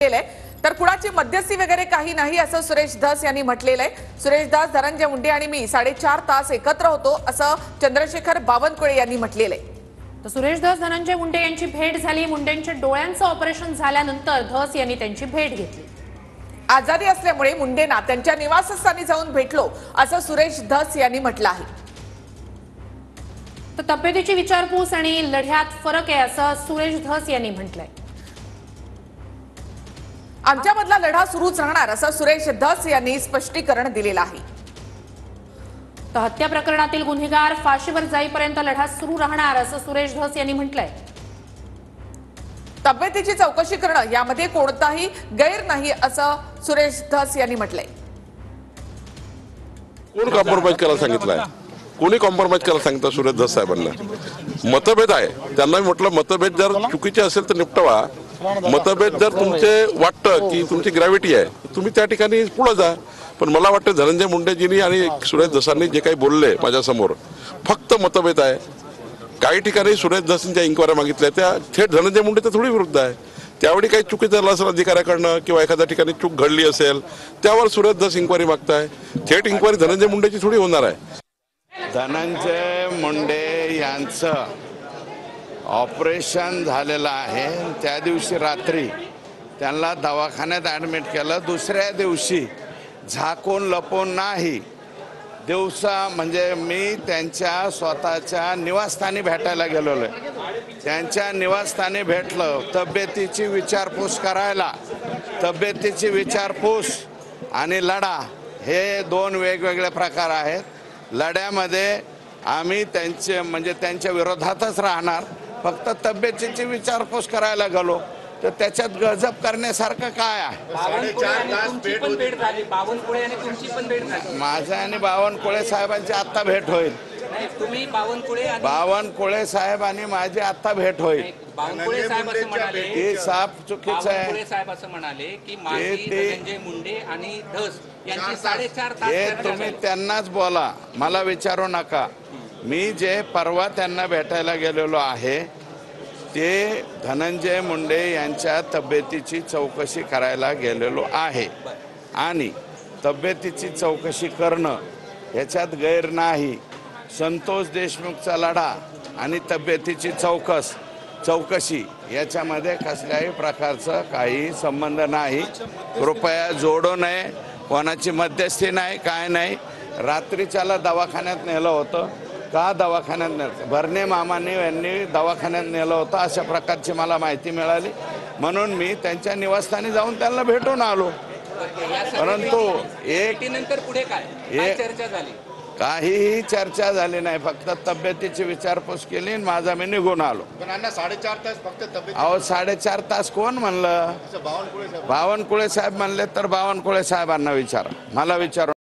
तर कुणाची मध्यस्थी वगैरे काही नाही असं सुरेश धस यांनी म्हटलेलं आहे। सुरेश धस, धनंजय मुंडे आणि मी 4.5 तास एकत्र होतो असं चंद्रशेखर बावनकुळे यांनी म्हटलेलं आहे। तर सुरेश धस धनंजय मुंडे यांची भेट झाली। मुंडेंच्या डोळ्यांचं ऑपरेशन झाल्यानंतर धस यांनी त्यांची भेट घेतली। आजारी असल्यामुळे मुंडेंना त्यांच्या निवासस्थानी जाऊन भेटलो असं सुरेश धस यांनी म्हटलं आहे। तर तब्येतीची विचारपूस आणि लढ्यात फरक आहे असं सुरेश धस यांनी म्हटलंय। आमच्यामधला लढा सुरूच राहणार असं सुरेश धस यांनी स्पष्टीकरण दिलेलं आहे। तर हत्या प्रकरणातील गुन्हेगार फाशीवर जाईपर्यंत लढा सुरू राहणार असं सुरेश धस यांनी म्हटलंय। तब्येतीची चौकशी करणं यामध्ये कोणताही गैर नाही असं सुरेश धस यांनी म्हटलंय। कोण कॉम्प्रोमाइज करायला सांगितलंय? कोणी कॉम्प्रोमाइज करायला सांगितलं? सुरेश धस साहेबांना मतभेद आहे, त्यांना म्हटलं मतभेद जर चुकीचे असेल तर निपटवा। मतभेद जर तुमचे वाटतं की तुमची ग्रॅव्हिटी आहे तुम्ही त्या ठिकाणी पुढे जा। पण मला वाटतं धनंजय मुंडेजींनी आणि सुरेश धसांनी जे काही बोलले माझ्यासमोर फक्त मतभेद आहे। काही ठिकाणी सुरेश धसांच्या इन्क्वायरी मागितल्या त्या थेट धनंजय मुंडे तर थोडी विरुद्ध आहे। त्यावेळी काही चुकी झालं असेल अधिकाऱ्याकडनं किंवा एखाद्या ठिकाणी चूक घडली असेल त्यावर सुरेश धस इन्क्वायरी मागताय। थेट इन्क्वायरी धनंजय मुंडेची थोडी होणार आहे। धनंजय मुंडे यांचं ऑपरेशन झालेलं आहे। त्या दिवशी रात्री त्यांना दवाखान्यात ॲडमिट केलं। दुसऱ्या दिवशी झाकून लपवून नाही, दिवसा म्हणजे मी त्यांच्या स्वतःच्या निवासस्थानी भेटायला गेलेलो आहे। त्यांच्या निवासस्थानी भेटलं, तब्येतीची विचारपूस करायला। तब्येतीची विचारपूस आणि लढा हे दोन वेगवेगळे प्रकार आहेत। लढ्यामध्ये आम्ही त्यांच्या विरोधातच राहणार। फक्त तब्येतीची विचारपूस करायला गेलो तर त्याच्यात गजब करण्यासारखं काय आहे? माझा आणि बावनकुळे साहेबांची आत्ता भेट होईल। बावनकुळे साहेब आणि माझी आत्ता भेट होईल। ते साफ चुकीचं आहे। हे तुम्ही त्यांनाच बोला, मला विचारू नका। मी जे परवा त्यांना भेटायला गेलेलो आहे ते धनंजय मुंडे यांच्या तब्येतीची चौकशी करायला गेलेलो आहे आणि तब्येतीची चौकशी करणं याच्यात गैर नाही। संतोष देशमुखचा लढा आणि तब्येतीची चौकशी याच्यामध्ये कसल्याही प्रकारचा काही संबंध नाही। कृपया जोडू नये, कोणाची मध्यस्थी नाही, काय नाही। रात्रीच्याला दवाखान्यात नेलं होतं का? दवाखान्यात नेलं, भरणे मामाने यांनी दवाखान्यात नेलं होतं अशा प्रकारची मला माहिती मिळाली, म्हणून मी त्यांच्या निवासस्थानी जाऊन त्यांना भेटून आलो। परंतु नंतर पुढे काय चर्चा झाली? काहीही चर्चा झाली नाही, फक्त तब्येतीची विचारपूस केली आणि माझा मी निघून आलो। 4.5 तास फक्त तब्येत? अहो 4.5 तास कोण म्हणलं? बावनकुळे साहेब म्हणले तर बावनकुळे साहेबांना विचारा, मला विचारू